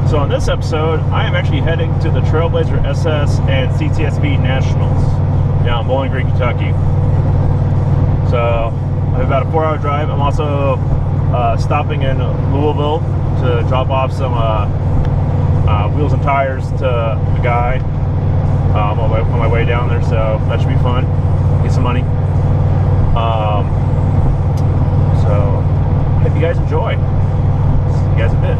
So on this episode, I am actually heading to the Trailblazer SS and CTSV Nationals down in Bowling Green, Kentucky. So I have about a 4-hour drive. I'm also stopping in Louisville to drop off some wheels and tires to a guy on my way down there. So that should be fun. Get some money. So I hope you guys enjoy. See you guys in a bit.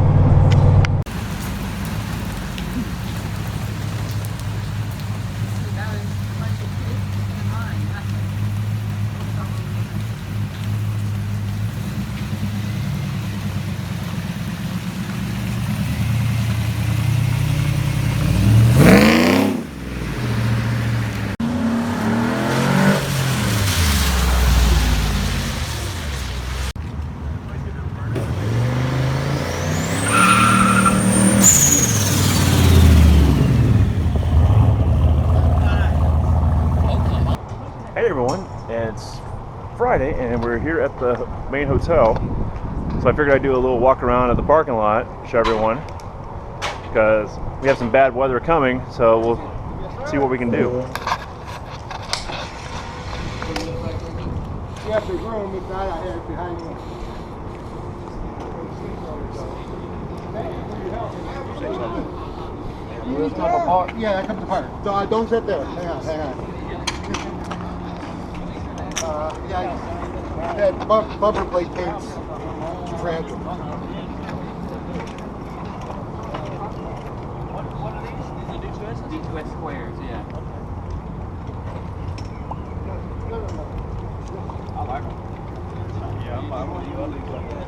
Hey everyone, it's Friday and we're here at the main hotel. So I figured I'd do a little walk around at the parking lot, show everyone, because we have some bad weather coming, so we'll see what we can do. You have the room, if not, I have behind you. Yeah, that comes apart. So don't sit there. Hang on. That bumper plate takes fragile. What are these? The D2S squares, yeah. I like them. Yeah, I'm one of you others like that.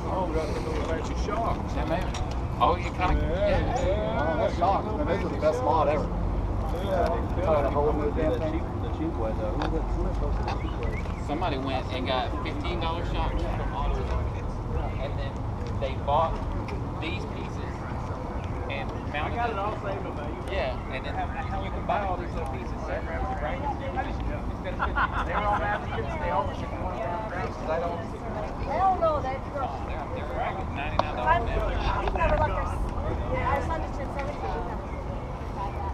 Oh, we got to get those shocks. Yeah, maybe. Oh, you kind of, That shock. Those are the best mod ever. Somebody went and got $15 shocks from Auto Markets, and then they bought these pieces and mounted it all saved them. Yeah, and then you can buy all these little pieces separate. Instead of 50, they were all advocates. They all were $61 because I don't. Hell no, that's gross. They're $99 now. We've never looked our, our son just turned 17. We've never had that.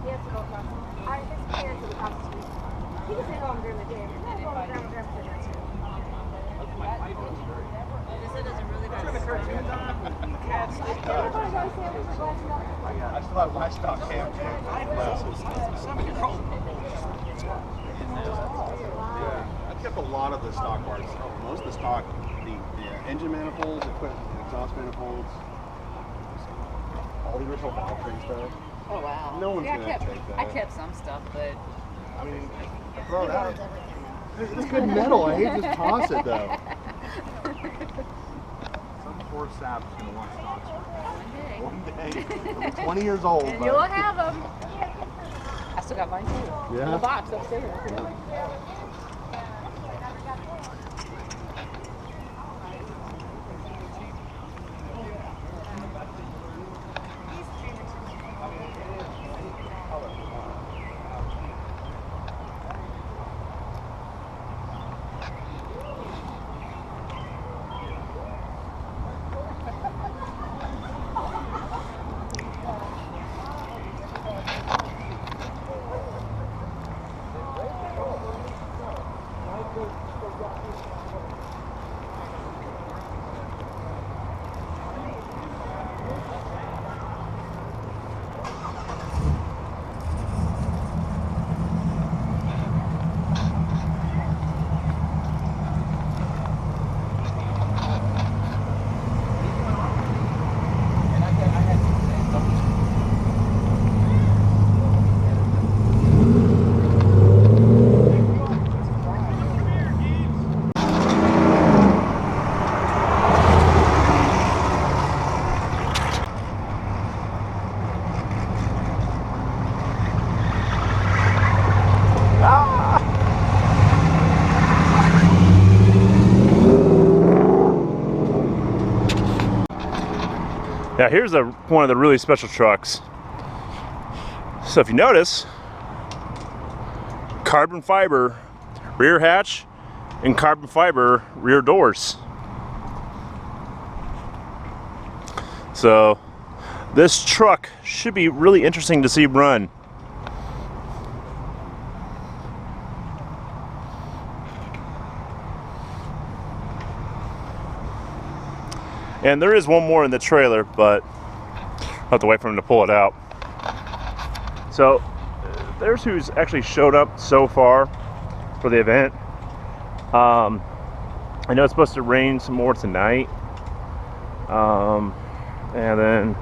He has to go across. His parents live across the street. He can stay home during the day. He's not going to grandma for dinner too. This is a really bad I still have my stock cam. Yeah, I kept a lot of the stock parts. Most of the stock, the engine manifolds, exhaust manifolds, all the original valve train stuff. Oh wow. No one's gonna take that. I kept some stuff, but I mean, throw it out. It's good metal. I hate to toss it though. Some poor sap's gonna want stocks. One day. I'm 20 years old. and you'll have them. I still got mine too. Yeah. In the box upstairs. Yeah. Now here's one of the really special trucks. So if you notice, carbon fiber rear hatch and carbon fiber rear doors. So this truck should be really interesting to see run. And there is one more in the trailer, but I'll have to wait for him to pull it out. So there's who's actually showed up so far for the event. I know it's supposed to rain some more tonight. And then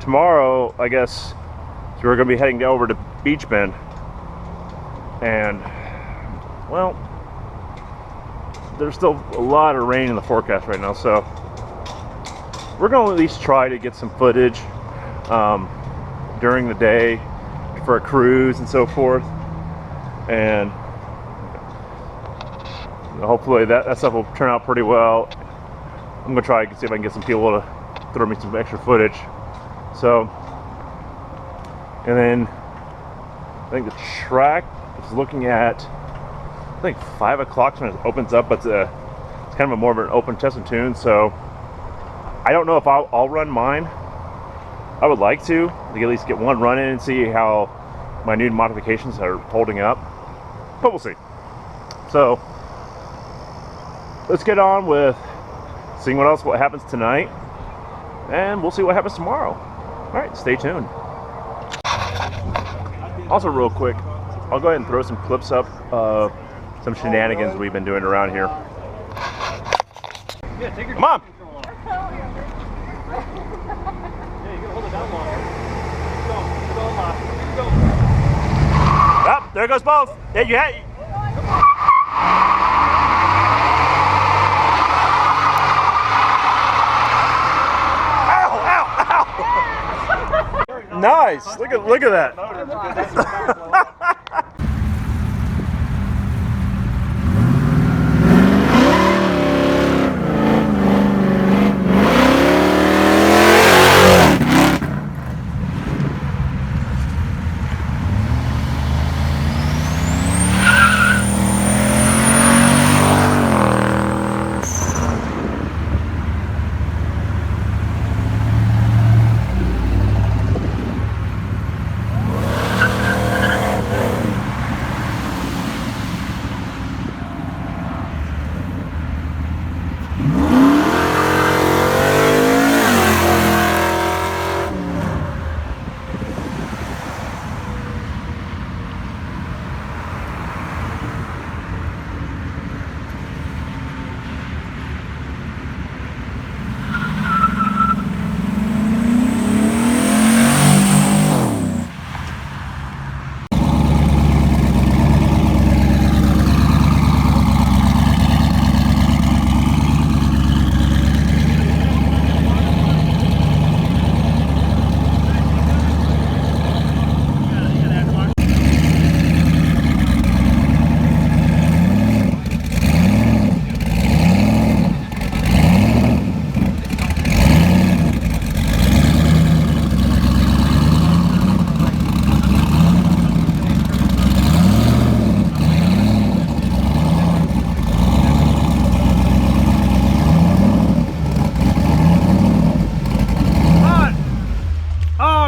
tomorrow, I guess, so we're going to be heading over to Beach Bend. And, well, there's still a lot of rain in the forecast right now, so we're going to at least try to get some footage during the day for a cruise and so forth. And hopefully that stuff will turn out pretty well. I'm going to try to see if I can get some people to throw me some extra footage. So, and then I think the track is looking at, I think 5 o'clock when it opens up, but it's kind of more of an open test and tune. So I don't know if I'll run mine. I would like to at least get one run in and see how my new modifications are holding up, but we'll see. So let's get on with seeing what happens tonight, and we'll see what happens tomorrow. All right, stay tuned. Also, real quick, I'll go ahead and throw some clips up of some shenanigans we've been doing around here. Yeah, take your Come on. Yep, there goes both. Yeah, you had. Nice. Look at that.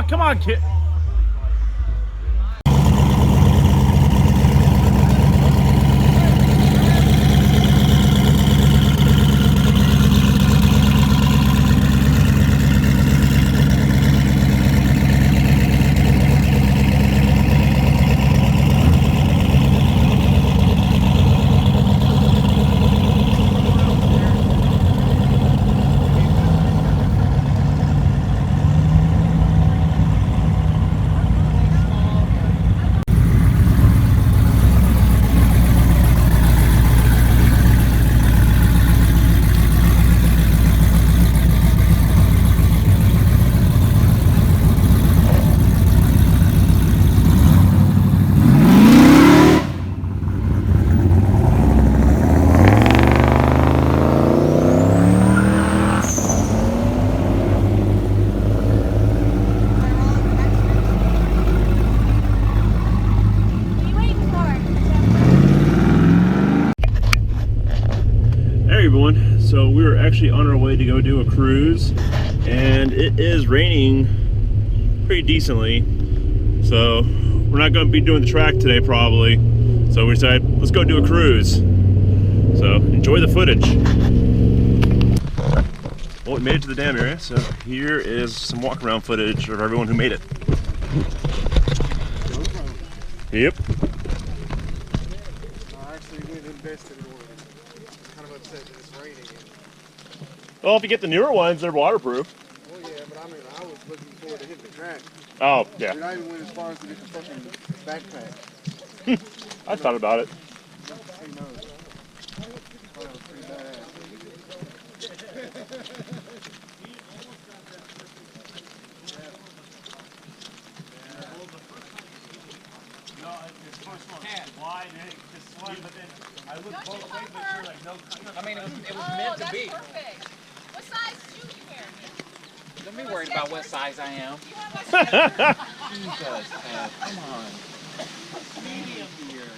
Come on, kid. So we were actually on our way to go do a cruise, and it is raining pretty decently. So we're not going to be doing the track today probably. So we decided, let's go do a cruise. So enjoy the footage. Well, we made it to the dam area, so here is some walk around footage of everyone who made it. Yep. I actually went and invested in one. Kind of upset that it's raining. Well, if you get the newer ones, they're waterproof. Well, yeah, but I mean, I was looking forward to hitting the track. Oh, yeah. Dude, I even went as far as to get the fucking backpack. I thought about it. Who knows? Thought it was pretty badass. I mean, it was meant to be. Perfect. What size shoe you wearing? Don't be worried about what size I am. Jesus, come on. Medium here.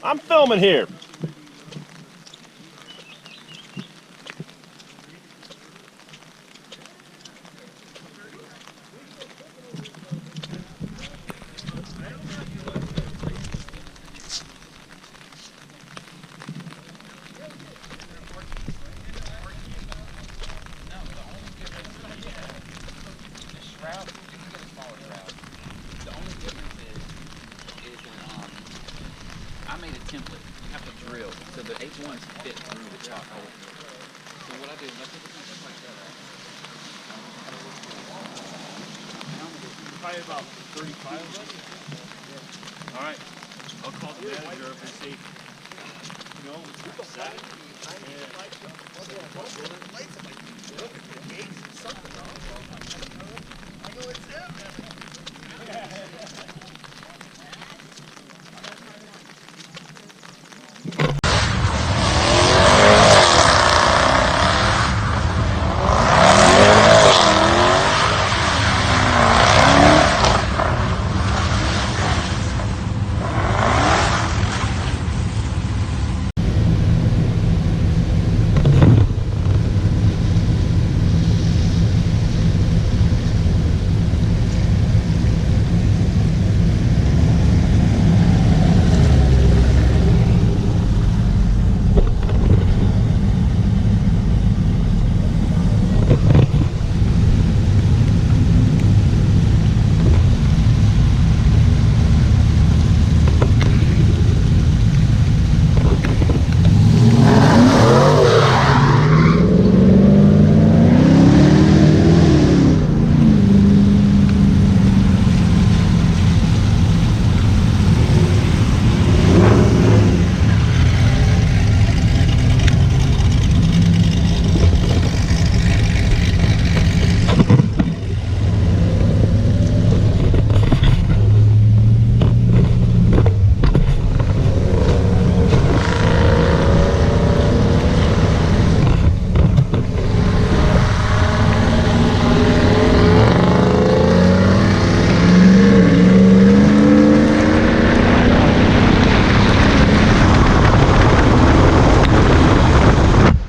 I'm filming here. I made a template. You have to drill. So the H1s fit through the top hole. So what I did is I took a template like that. Probably about 35 of us. All right. I'll call the manager and see. No,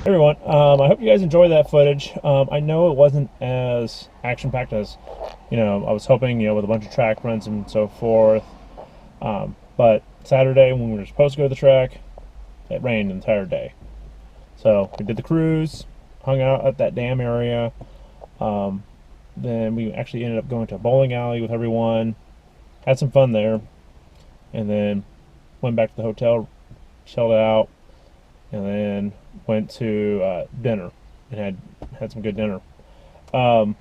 everyone, I hope you guys enjoyed that footage. I know it wasn't as action-packed as, I was hoping, with a bunch of track runs and so forth. But Saturday, when we were supposed to go to the track, it rained the entire day. So we did the cruise, hung out at that dam area. Then we actually ended up going to a bowling alley with everyone, had some fun there, and then went back to the hotel, chilled out, and then went to dinner and had some good dinner. The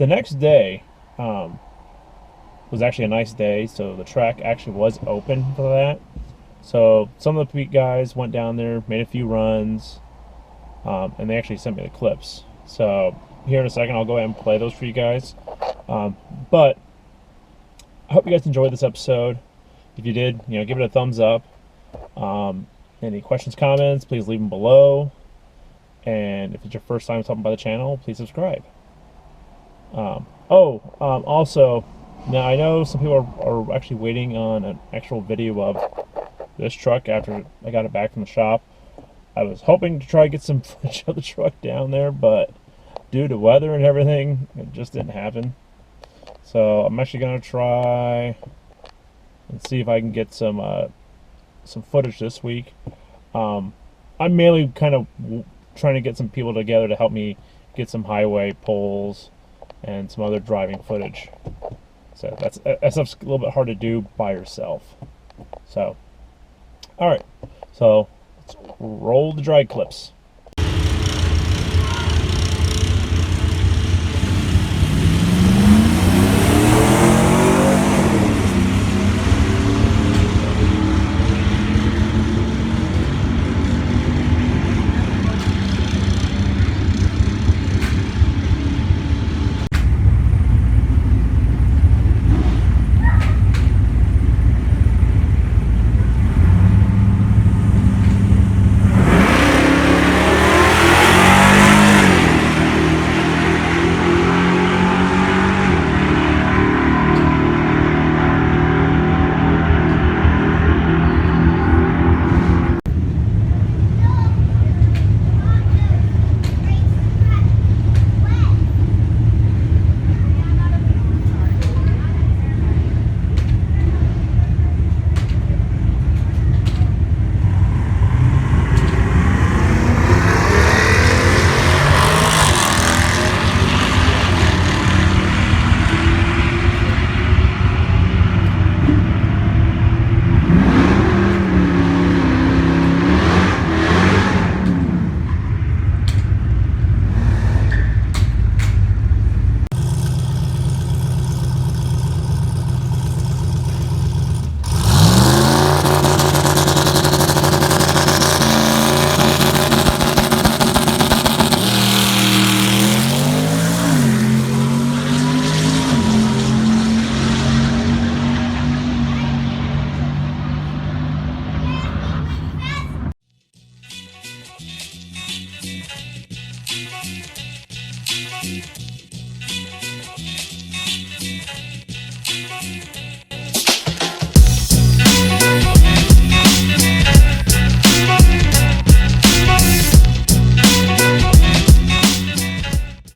next day was actually a nice day, so the track actually was open for that. So some of the guys went down there, made a few runs, and they actually sent me the clips. So here in a second, I'll go ahead and play those for you guys. But I hope you guys enjoyed this episode. If you did, give it a thumbs up. Any questions, comments, please leave them below. And if it's your first time stopping by the channel, please subscribe. Also, Now I know some people are actually waiting on an actual video of this truck after I got it back from the shop. I was hoping to try to get some footage of the truck down there, but due to weather and everything, it just didn't happen. So I'm actually gonna try and see if I can get some footage this week. I'm mainly kind of trying to get some people together to help me get some highway poles and some other driving footage. So that stuff's a little bit hard to do by yourself. So, all right. So let's roll the drag clips.